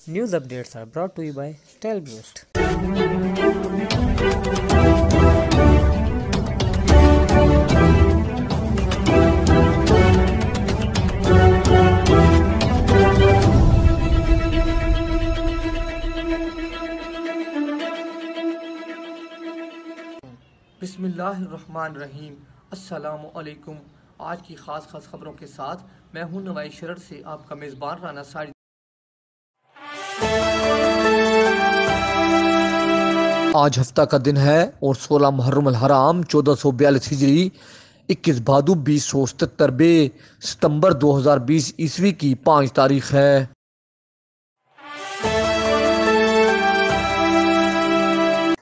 News updates are brought to you by StyleBoost. بسم اللہ الرحمن الرحیم۔ السلام علیکم۔ آج کی خاص خبروں کے ساتھ میں ہوں نوائی شرر سے آپ کا میزبان رانا ساجد۔ آج ہفتہ کا دن ہے اور 16 محرم الحرام 1442 ہجری 21 بھادو 2077 بے ستمبر 2020 عیسوی کی 5 تاریخ ہے۔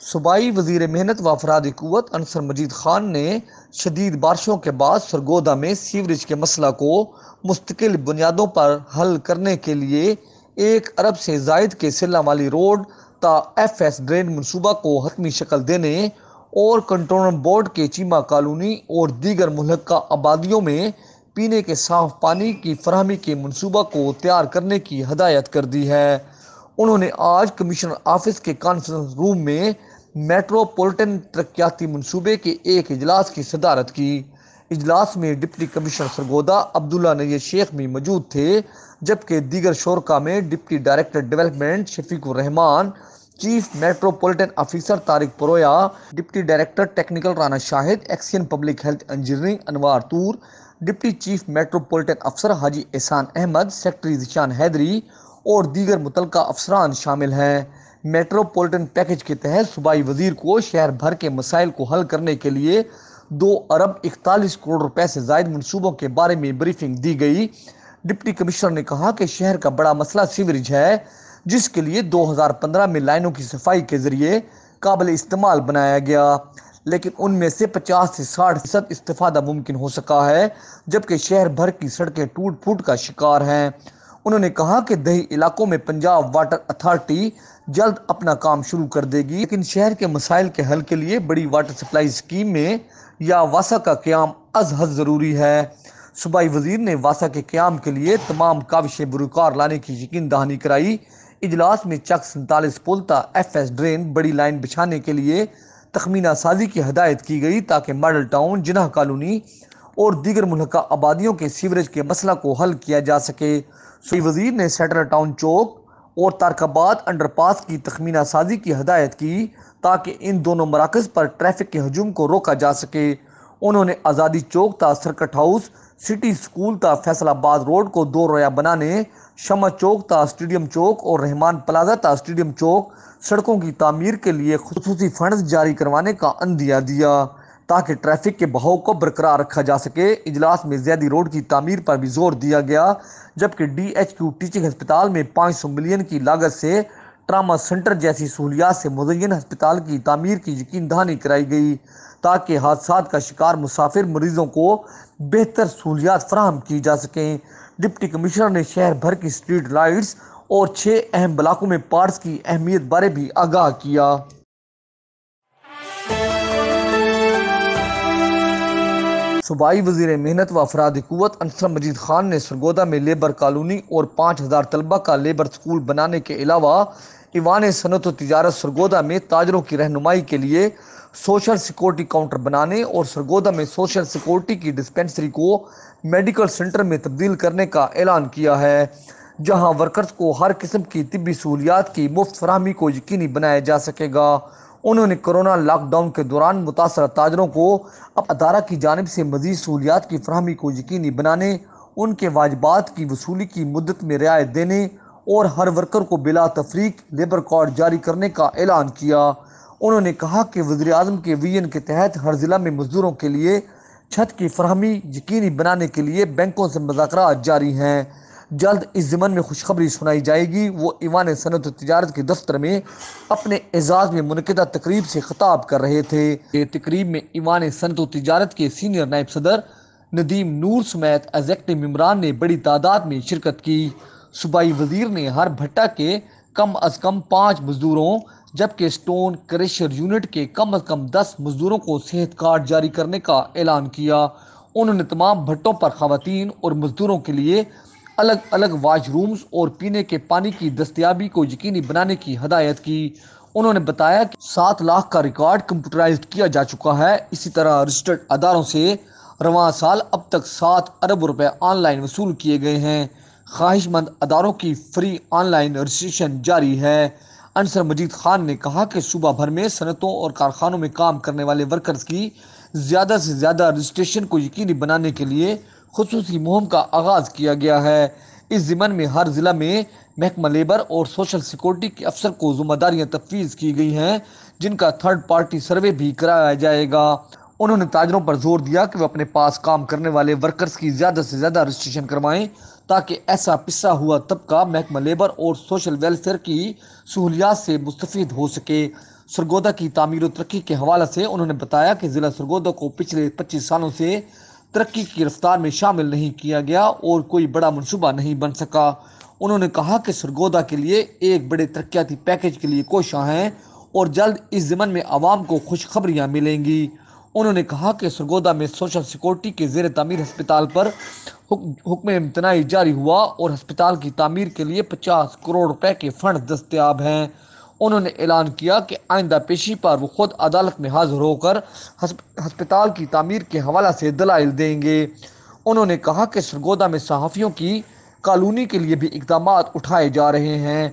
صوبائی وزیر محنت و افرادی قوت انصر مجید خان نے شدید بارشوں کے بعد سرگودا میں سیوریج کے مسئلہ کو مستقل بنیادوں پر حل کرنے کے لیے 1 ارب سے زائد کے سلہ والی روڈ تا ایف ایس ڈرین منصوبہ کو حتمی شکل دینے اور کنٹونمنٹ بورڈ کے چیمہ کالونی اور دیگر ملحقہ آبادیوں میں پینے کے صاف پانی کی فراہمی کے منصوبہ کو تیار کرنے کی ہدایت کر دی ہے۔ انہوں نے آج کمشنر آفس کے کانفرنس روم میں میٹروپولیٹن ترقیاتی منصوبے کے ایک اجلاس کی صدارت کی۔ اجلاس میں ڈپٹی کمشنر سرگودا عبداللہ نیر شیخ بھی موجود تھے، جبکہ دیگر شرکاء میں deputy director development Shafiq ur-Rehman, chief metropolitan officer Tariq پرویا، deputy director technical Rana Shahid, XEN public health engineering Anwar Toor, deputy chief metropolitan افسر حاجی احسان احمد، سیکرٹری ذیشان حیدری اور دیگر متعلقہ افسران شامل ہیں۔ میٹروپولیٹن پیکج کے تحت صوبائی وزیر کو شہر بھر کے مسائل کو حل کرنے کے لیے 2 ارب 41 کروڑ روپے سے زائد منصوبوں کے بارے میں بریفنگ دی گئی۔ ڈپٹی کمشنر نے کہا کہ شہر کا بڑا مسئلہ سیوریج ہے، جس کے لیے 2015 میں لائنوں کی صفائی کے ذریعے قابل استعمال بنایا گیا، لیکن ان میں سے 50 سے 60% استفادہ ممکن ہو سکا ہے، جبکہ شہر بھر کی سڑکیں ٹوٹ پھوٹ کا شکار ہیں۔ انہوں نے کہا کہ دیہی علاقوں میں پنجاب واٹر اتھارٹی جلد اپنا کام شروع کر دے گی، لیکن شہر کے مسائل کے حل کے لیے بڑی واٹر سپلائی اسکیم میں یا واسا کا قیام از حد ضروری ہے۔ صوبائی وزیر نے واسا کے قیام کے لیے تمام کاوشیں بروکار لانے کی یقین دہانی کرائی۔ اجلاس میں چک 47 پل تا ایف ایس ڈرین بڑی لائن بچھانے کے لیے تخمینہ سازی کی ہدایت کی گئی تاکہ ماڈل ٹاؤن، جناح کالونی اور دیگر ملحقہ آبادیوں کے سیوریج کے مسئلہ کو حل کیا جا سکے۔ صوبائی وزیر نے سیٹر ٹاؤن چوک اور تارکاباد انڈر پاس کی تخمینہ سازی کی ہدایت کی تاکہ ان دونوں مراکز پر ٹریفک کے ہجوم کو روکا جا سکے۔ انہوں نے آزادی چوک تا سرکٹ ہاؤس، سٹی سکول تا فیصل آباد روڈ کو 2 رویہ بنانے، شمع چوک تا اسٹیڈیم چوک اور رحمان پلازہ تا اسٹیڈیم چوک سڑکوں کی تعمیر کے لیے خصوصی فنڈز جاری کروانے کا عندیہ دیا تاکہ ٹریفک کے بہاؤ کو برقرار رکھا جا سکے۔ اجلاس میں زیادی روڈ کی تعمیر پر بھی زور دیا گیا، جبکہ ڈی ایچ کیو ٹیچنگ ہسپتال میں 500 ملین کی لاگت سے ٹراما سینٹر جیسی سہولیات سے مزین ہسپتال کی تعمیر کی یقین دہانی کرائی گئی تاکہ حادثات کا شکار مسافر مریضوں کو بہتر سہولیات فراہم کی جا سکیں۔ ڈپٹی کمشنر نے شہر بھر کی اسٹریٹ لائٹس اور 6 اہم بلاکوں میں پارٹس کی اہمیت بارے بھی آگاہ کیا۔ صوبائی وزیر محنت و افرادی قوت انصر مجید خان نے سرگودا میں لیبر کالونی اور 5000 طلبہ کا لیبر سکول بنانے کے علاوہ ایوان صنعت و تجارت سرگودا میں تاجروں کی رہنمائی کے لیے سوشل سیکورٹی کاؤنٹر بنانے اور سرگودا میں سوشل سیکورٹی کی ڈسپنسری کو میڈیکل سینٹر میں تبدیل کرنے کا اعلان کیا ہے، جہاں ورکرز کو ہر قسم کی طبی سہولیات کی مفت فراہمی کو یقینی بنایا جا سکے گا۔ انہوں نے کورونا لاک ڈاؤن کے دوران متاثرہ تاجروں کو ادارہ کی جانب سے مزید سہولیات کی فراہمی کو یقینی بنانے، ان کے واجبات کی وصولی کی مدت میں رعایت دینے اور ہر ورکر کو بلا تفریق لیبر کارڈ جاری کرنے کا اعلان کیا۔ انہوں نے کہا کہ وزیر اعظم کے ویژن کے تحت ہر ضلع میں مزدوروں کے لیے چھت کی فراہمی یقینی بنانے کے لیے بینکوں سے مذاکرات جاری ہیں۔ جلد اس ضمن میں خوشخبری سنائی جائے گی۔ وہ ایوان صنعت و تجارت کے دفتر میں اپنے اعزاز میں منعقدہ تقریب سے خطاب کر رہے تھے۔ یہ تقریب میں ایوان صنعت و تجارت کے سینئر نائب صدر ندیم نور سمیت ایگزیکٹو ممبران نے بڑی تعداد میں شرکت کی۔ صوبائی وزیر نے ہر بھٹا کے کم از کم 5 مزدوروں، جبکہ سٹون کریشر یونٹ کے کم از کم 10 مزدوروں کو صحت کارڈ جاری کرنے کا اعلان کیا۔ انہوں نے تمام بھٹوں پر خواتین اور مزدوروں کے لیے الگ الگ واش رومز اور پینے کے پانی کی دستیابی کو یقینی بنانے کی ہدایت کی۔ انہوں نے بتایا کہ 7 لاکھ کا ریکارڈ کمپیوٹرائزڈ کیا جا چکا ہے۔ اسی طرح رجسٹرڈ اداروں سے رواں سال اب تک 7 ارب روپے آن لائن وصول کیے گئے ہیں۔ خواہش مند اداروں کی فری آن لائن رجسٹریشن جاری ہے۔ انصر مجید خان نے کہا کہ صوبہ بھر میں صنعتوں اور کارخانوں میں کام کرنے والے ورکرز کی زیادہ سے زیادہ رجسٹریشن کو یقینی بنانے کے لیے خصوصی مہم کا آغاز کیا گیا ہے۔ اس ضمن میں ہر ضلع میں محکمہ لیبر اور سوشل سیکورٹی کے افسر کو ذمہ داریاں تفویض کی گئی ہیں، جن کا تھرڈ پارٹی سروے بھی کرایا جائے گا۔ انہوں نے تاجروں پر زور دیا کہ وہ اپنے پاس کام کرنے والے ورکرز کی زیادہ سے زیادہ رجسٹریشن کروائیں تاکہ ایسا پسا ہوا طبقہ محکمہ لیبر اور سوشل ویلفیئر کی سہولیات سے مستفید ہو سکے۔ سرگودا کی تعمیر و ترقی کے حوالے سے انہوں نے بتایا کہ ضلع سرگودا کو پچھلے 25 سالوں سے ترقی کی رفتار میں شامل نہیں کیا گیا اور کوئی بڑا منصوبہ نہیں بن سکا۔ انہوں نے کہا کہ سرگودا کے لیے ایک بڑے ترقیاتی پیکیج کے لیے کوشاں ہیں اور جلد اس ضمن میں عوام کو خوشخبریاں ملیں گی۔ انہوں نے کہا کہ سرگودا میں سوشل سیکورٹی کے زیر تعمیر ہسپتال پر حکم امتناعی جاری ہوا اور ہسپتال کی تعمیر کے لیے 50 کروڑ روپے کے فنڈ دستیاب ہیں۔ انہوں نے اعلان کیا کہ آئندہ پیشی پر وہ خود عدالت میں حاضر ہو کر ہسپتال کی تعمیر کے حوالے سے دلائل دیں گے۔ انہوں نے کہا کہ سرگودا میں صحافیوں کی کالونی کے لیے بھی اقدامات اٹھائے جا رہے ہیں۔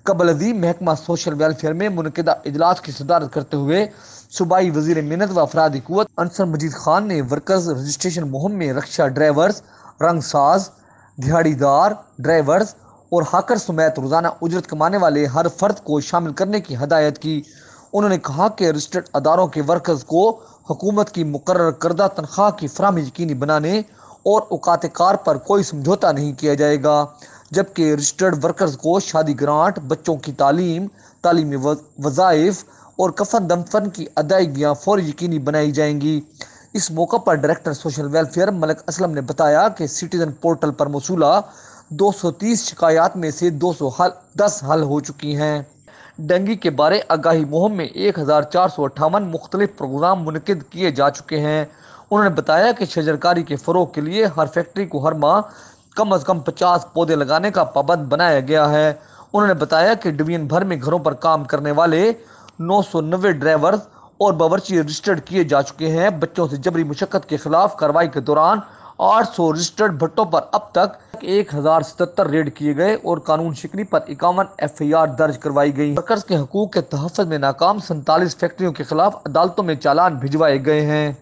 قبل ازیں محکمہ سوشل ویلفیئر میں منعقدہ اجلاس کی صدارت کرتے ہوئے صوبائی وزیر محنت و افرادی قوت انصر مجید خان نے ورکرز رجسٹریشن مہم میں رکشا ڈرائیورز، رنگ ساز، دہاڑی دار ڈرائیورز اور ہاکر سمیت روزانہ اجرت کمانے والے ہر فرد کو شامل کرنے کی ہدایت کی۔ انہوں نے کہا کہ رجسٹرڈ اداروں کے ورکرز کو حکومت کی مقرر کردہ تنخواہ کی فراہمی یقینی بنانے اور اوقات کار پر کوئی سمجھوتا نہیں کیا جائے گا، جبکہ رجسٹرڈ ورکرز کو شادی گرانٹ، بچوں کی تعلیم، تعلیمی وظائف اور کفن دفن کی ادائیگیاں فوری یقینی بنائی جائیں گی۔ اس موقع پر ڈائریکٹر سوشل ویلفیئر ملک اسلم نے بتایا کہ سٹیزن پورٹل پر موصولہ 230 شکایات میں سے 210 حل ہو چکی ہیں۔ ڈینگی کے بارے آگاہی مہم میں 1458 مختلف پروگرام منعقد کیے جا چکے ہیں۔ انہوں نے بتایا کہ شجرکاری کے فروغ کے لیے ہر فیکٹری کو ہر ماہ کم از کم 50 پودے لگانے کا پابند بنایا گیا ہے۔ انہوں نے بتایا کہ ڈویژن بھر میں گھروں پر کام کرنے والے 990 ڈرائیورز اور باورچی رجسٹرڈ کیے جا چکے ہیں۔ بچوں سے جبری مشقت کے خلاف کارروائی کے دوران 800 رجسٹرڈ بھٹوں پر اب تک 1077 ریڈ کیے گئے اور قانون شکنی پر 51 FIR درج کروائی گئی۔ ورکرز کے حقوق کے تحفظ میں ناکام 47 فیکٹریوں کے خلاف عدالتوں میں چالان بھجوائے گئے ہیں۔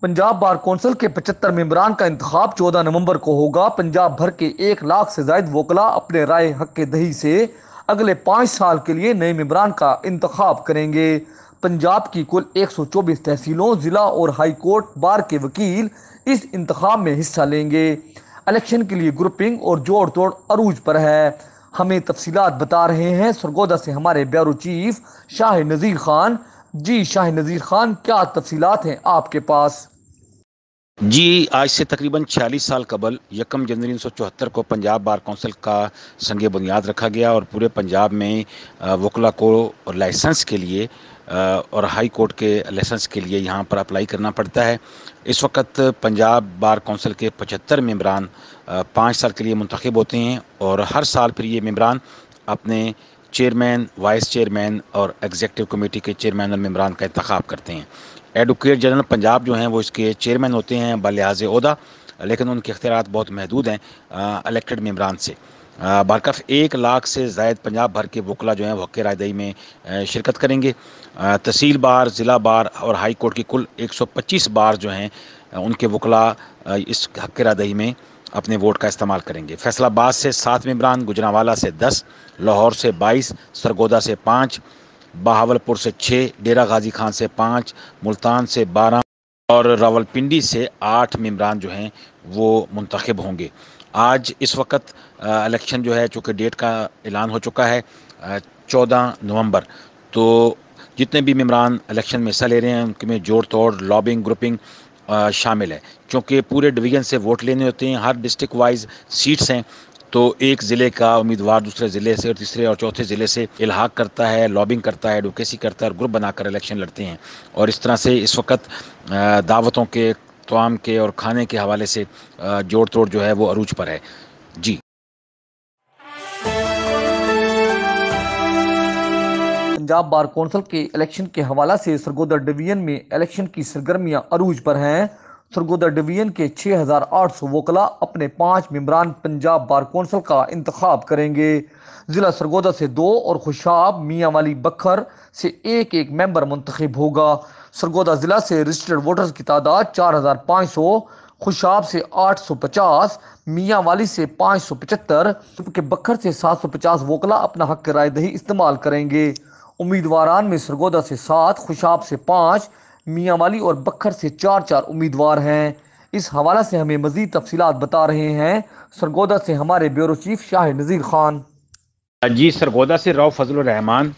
پنجاب بار کونسل کے 75 ممبران کا انتخاب 14 نومبر کو ہوگا۔ پنجاب بھر کے 1 لاکھ سے زائد وکلاء اپنے رائے حق دہی سے اگلے 5 سال کے لیے نئے ممبران کا انتخاب کریں گے۔ پنجاب کی کل 124 تحصیلوں، ضلع اور ہائی کورٹ بار کے وکیل اس انتخاب میں حصہ لیں گے۔ الیکشن کے لیے گروپنگ اور جوڑ توڑ عروج پر ہے۔ ہمیں تفصیلات بتا رہے ہیں سرگودا سے ہمارے بیورو چیف شاہ نذیر خان۔ جی شاہ نذیر خان، کیا تفصیلات ہیں آپ کے پاس؟ جی، آج سے تقریباً 46 سال قبل 1 جنوری 1974 کو پنجاب بار کونسل کا سنگ بنیاد رکھا گیا اور پورے پنجاب میں وکلاء کو لائسنس کے لیے اور ہائی کورٹ کے لائسنس کے لیے یہاں پر اپلائی کرنا پڑتا ہے۔ اس وقت پنجاب بار کونسل کے 75 ممبران 5 سال کے لیے منتخب ہوتے ہیں اور ہر سال پھر یہ ممبران اپنے چیئرمین، وائس چیئرمین اور ایگزیکٹو کمیٹی کے چیئرمین اور ممبران کا انتخاب کرتے ہیں۔ ایڈوکیٹ جنرل پنجاب جو ہیں وہ اس کے چیئرمین ہوتے ہیں بلحاظ عہدہ، لیکن ان کے اختیارات بہت محدود ہیں الیکٹڈ ممبران سے۔ برکف 1 لاکھ سے زائد پنجاب بھر کے وکلاء جو ہیں وہ حق رائے دہی میں شرکت کریں گے۔ تحصیل بار، ضلع بار اور ہائی کورٹ کی کل 125 بار جو ہیں ان کے وکلاء اس حق رائے دہی میں اپنے ووٹ کا استعمال کریں گے۔ فیصل آباد سے 7 ممبران، گوجرانوالا سے 10، لاہور سے 22، سرگودا سے 5، بہاولپور سے 6، ڈیرہ غازی خان سے 5، ملتان سے 12 اور راولپنڈی سے 8 ممبران جو ہیں وہ منتخب ہوں گے۔ آج اس وقت الیکشن جو ہے چونکہ ڈیٹ کا اعلان ہو چکا ہے 14 نومبر، تو جتنے بھی ممبران الیکشن میں حصہ لے رہے ہیں ان میں جوڑ توڑ، لابنگ، گروپنگ شامل ہے۔ چونکہ پورے ڈویژن سے ووٹ لینے ہوتے ہیں، ہر ڈسٹرکٹ وائز سیٹس ہیں، تو ایک ضلع کا امیدوار دوسرے ضلع سے اور تیسرے اور چوتھے ضلع سے الحاق کرتا ہے، لابنگ کرتا ہے، ایڈوکیسی کرتا ہے اور گروپ بنا کر الیکشن لڑتے ہیں، اور اس طرح سے اس وقت دعوتوں کے، طعام کے اور کھانے کے حوالے سے جوڑ توڑ جو ہے وہ عروج پر ہے۔ جی پنجاب بار کونسل کے الیکشن کے حوالہ سے سرگودا ڈویژن میں الیکشن کی سرگرمیاں عروج پر ہیں۔ سرگودا ڈویژن کے 6800 وکلاء اپنے 5 ممبران پنجاب بار کونسل کا انتخاب کریں گے۔ ضلع سرگودا سے 2 اور خوشاب میاں والی بکھر سے ایک ممبر منتخب ہوگا۔ سرگودا ضلع سے رجسٹرڈ ووٹرز کی تعداد 4500، خوشاب سے 850، میاں والی سے 575 جبکہ بکھر سے 750 وکلاء اپنا حق رائے دہی استعمال کریں گے۔ امیدواران میں سرگودا سے 7، خوشاب سے 5، میاں والی اور بکھر سے 4 امیدوار ہیں۔ اس حوالہ سے ہمیں مزید تفصیلات بتا رہے ہیں سرگودا سے ہمارے بیورو چیف شاہد نذیر خان۔ جی سرگودا سے راؤ فضل الرحمان،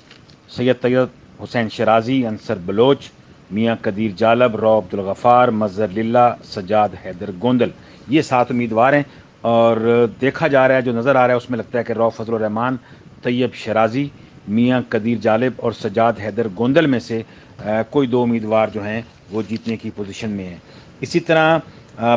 سید طیب حسین شرازی، انصر بلوچ، میاں قدیر جالب، راؤ عبدالغفار، مظہر للہ، سجاد حیدر گوندل، یہ 7 امیدوار ہیں، اور دیکھا جا رہا ہے، جو نظر آ رہا ہے اس میں لگتا ہے کہ راؤ فضل الرحمان، طیب شرازی، میاں قدیر جالب اور سجاد حیدر گوندل میں سے کوئی 2 امیدوار جو ہیں وہ جیتنے کی پوزیشن میں ہیں۔ اسی طرح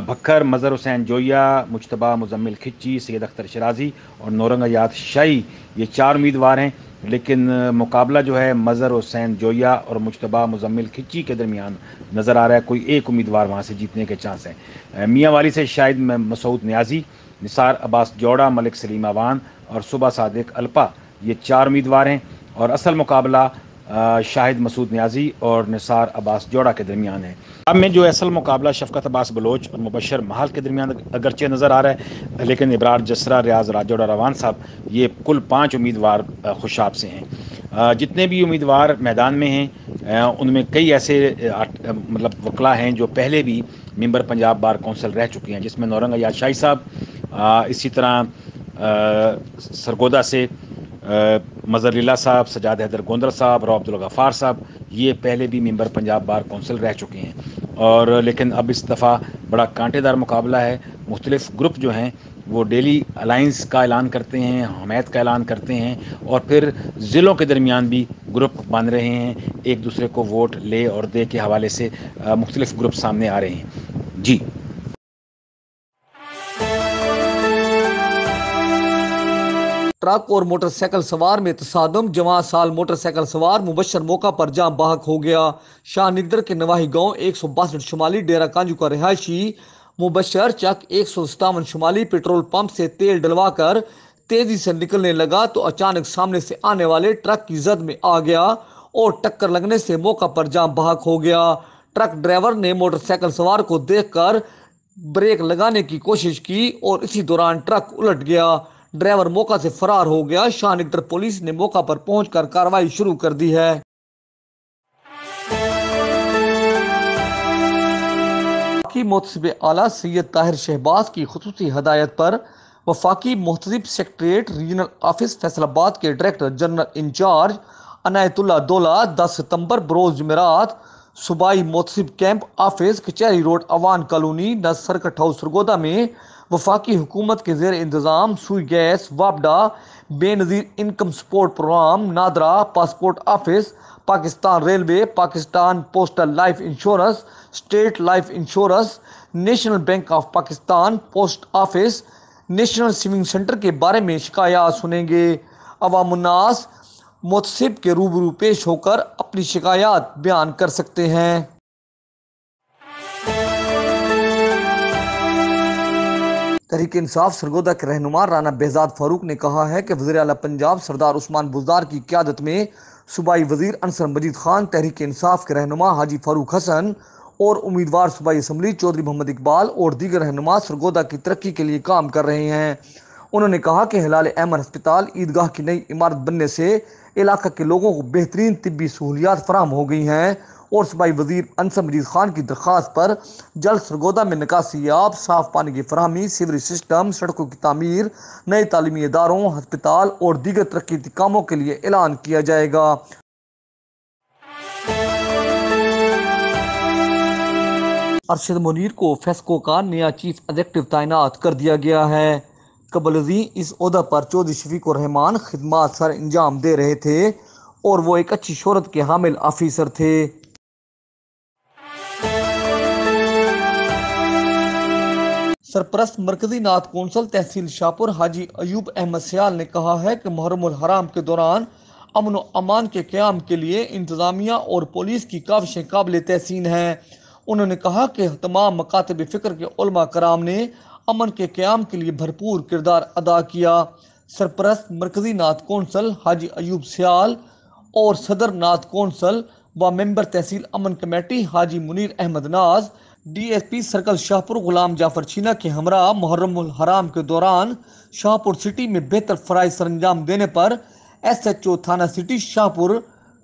بکھر مظہر حسین جویا، مجتبیٰ مزمل کھچی، سید اختر شرازی اور نورنگ ایاد شاہی، یہ 4 امیدوار ہیں، لیکن مقابلہ جو ہے مظہر حسین جویا اور مجتبیٰ مزمل کھچی کے درمیان نظر آ رہا ہے، کوئی ایک امیدوار وہاں سے جیتنے کے چانس ہیں۔ میاں والی سے شاہد مسعود نیازی، نثار عباس جوڑا، ملک سلیم اوان اور صبح صادق الپا، یہ 4 امیدوار ہیں، اور اصل مقابلہ شاہد مسعود نیازی اور نثار عباس جوڑا کے درمیان ہے۔ اب میں جو اصل مقابلہ شفقت عباس بلوچ اور مبشر محل کے درمیان اگرچہ نظر آ رہا ہے، لیکن ابرار جسرا، ریاض راجوڑ اور روان صاحب، یہ کل 5 امیدوار خوشاب سے ہیں۔ جتنے بھی امیدوار میدان میں ہیں ان میں کئی ایسے مطلب وکلاء ہیں جو پہلے بھی ممبر پنجاب بار کونسل رہ چکے ہیں، جس میں نورنگ ایاد شاہی صاحب، اسی طرح سرگودا سے مظہر للہ صاحب، سجاد حیدر گوندل صاحب، راؤ عبدالغفار صاحب، یہ پہلے بھی ممبر پنجاب بار کونسل رہ چکے ہیں، اور لیکن اب اس دفعہ بڑا کانٹے دار مقابلہ ہے۔ مختلف گروپ جو ہیں وہ ڈیلی الائنس کا اعلان کرتے ہیں، حمایت کا اعلان کرتے ہیں، اور پھر ضلعوں کے درمیان بھی گروپ بن رہے ہیں، ایک دوسرے کو ووٹ لے اور دے کے حوالے سے مختلف گروپ سامنے آ رہے ہیں۔ جی ٹرک اور موٹر سائیکل سوار میں تصادم، جوان سال موٹر سائیکل سوار مبشر موقع پر جاں بحق ہو گیا۔ شاہ نگدر کے نواحی گاؤں 162 شمالی ڈیرہ کانجو کا رہائشی مبشر چک 157 شمالی پیٹرول پمپ سے تیل ڈلوا کر تیزی سے نکلنے لگا تو اچانک سامنے سے آنے والے ٹرک کی زد میں آ گیا اور ٹکر لگنے سے موقع پر جاں بحق ہو گیا۔ ٹرک ڈرائیور نے موٹر سائیکل سوار کو دیکھ کر بریک لگانے کی کوشش کی اور اسی دوران ٹرک الٹ گیا۔ ڈرائیور موقع سے فرار ہو گیا۔ شاہ نگدر پولیس نے موقع پر پہنچ کر کارروائی شروع کر دی ہے۔ وفاقی محتسب اعلیٰ سید طاہر شہباز کی خصوصی ہدایت پر وفاقی محتسب سیکریٹریٹ ریجنل آفس فیصل آباد کے ڈائریکٹر جنرل انچارج عنایت اللہ دولہ 10 ستمبر بروز جمعرات صوبائی محتسب کیمپ آفس کچہری روڈ اوان کالونی نزد سرکٹ ہاؤس سرگودا میں وفاقی حکومت کے زیر انتظام سوئی گیس، واپڈا، Benazir income support programme, NADRA, passport office, Pakistan railway, Pakistan postal life insurance, state life insurance, national bank of Pakistan, post office, national swimming centre کے بارے میں شکایات سنیں گے۔ عوام الناس محتسب کے روبرو پیش ہو کر اپنی شکایات بیان کر سکتے ہیں۔ تحریک انصاف سرگودا کے رہنما رانا بہزاد فاروق نے کہا ہے کہ وزیر اعلیٰ پنجاب سردار عثمان بزدار کی قیادت میں صوبائی وزیر انصر مجید خان، تحریک انصاف کے رہنما حاجی فاروق حسن اور امیدوار صوبائی اسمبلی چودھری محمد اقبال اور دیگر رہنما سرگودا کی ترقی کے لیے کام کر رہے ہیں۔ انہوں نے کہا کہ ہلال احمر ہسپتال عیدگاہ کی نئی عمارت بننے سے علاقہ کے لوگوں کو بہترین طبی سہولیات فراہم ہو گئی ہیں اور صوبائی وزیر انصر مجید خان کی درخواست پر جلد سرگودا میں نکاسی یاب، صاف پانی کی فراہمی، سیوریج سسٹم، سڑکوں کی تعمیر، نئے تعلیمی اداروں، ہسپتال اور دیگر ترقیاتی کاموں کے لیے اعلان کیا جائے گا۔ ارشد منیر کو فیسکو کا نیا چیف ایگزیکٹو تعینات کر دیا گیا ہے۔ قبل ازیں اس عہدہ پر چودھری شفیق الرحمان خدمات سر انجام دے رہے تھے اور وہ ایک اچھی شہرت کے حامل آفیسر تھے۔ سرپرست مرکزی نعت کونسل تحصیل شاہپور حاجی ایوب احمد سیال نے کہا ہے کہ محرم الحرام کے دوران امن و امان کے قیام کے لیے انتظامیہ اور پولیس کی کاوشیں قابل تحسین ہیں۔ انہوں نے کہا کہ تمام مکاتب فکر کے علماء کرام نے امن کے قیام کے لیے بھرپور کردار ادا کیا۔ سرپرست مرکزی نعت کونسل حاجی ایوب سیال اور صدر نعت کونسل و ممبر تحصیل امن committee Haji Munir Ahmed Naz D S P circle Shahpur Ghulam Jafar چینا کے ہمراہ محرم الحرام کے دوران شاہپور سٹی میں بہتر فرائض سر انجام دینے پر ایس ایچ او تھانہ سٹی شاہپور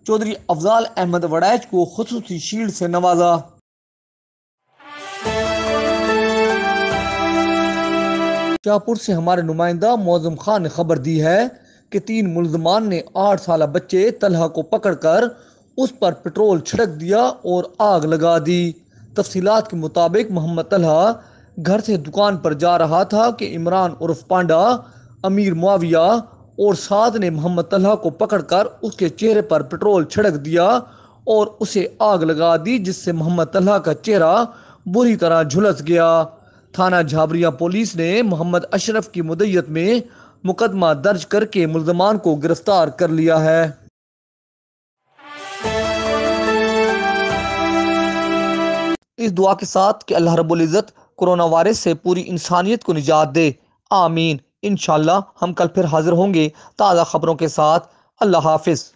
چودھری افضال احمد وڑائچ کو خصوصی شیلڈ سے نوازا۔ شاہپور سے ہمارے نمائندہ معظم خان نے خبر دی ہے کہ 3 ملزمان نے 8 سالہ بچے طلحہ کو پکڑ کر اس پر پٹرول چھڑک دیا اور آگ لگا دی۔ تفصیلات کے مطابق محمد طلحہ گھر سے دکان پر جا رہا تھا کہ عمران عرف پانڈا، امیر معاویہ اور سعد نے محمد طلحہ کو پکڑ کر اس کے چہرے پر پٹرول چھڑک دیا اور اسے آگ لگا دی، جس سے محمد طلحہ کا چہرہ بری طرح جھلس گیا۔ تھانہ جھابریہ پولیس نے محمد اشرف کی مدعیت میں مقدمہ درج کر کے ملزمان کو گرفتار کر لیا ہے۔ اس دعا کے ساتھ کہ اللہ رب العزت کرونا وائرس سے پوری انسانیت کو نجات دے، آمین۔ انشاءاللہ ہم کل پھر حاضر ہوں گے تازہ خبروں کے ساتھ۔ اللہ حافظ۔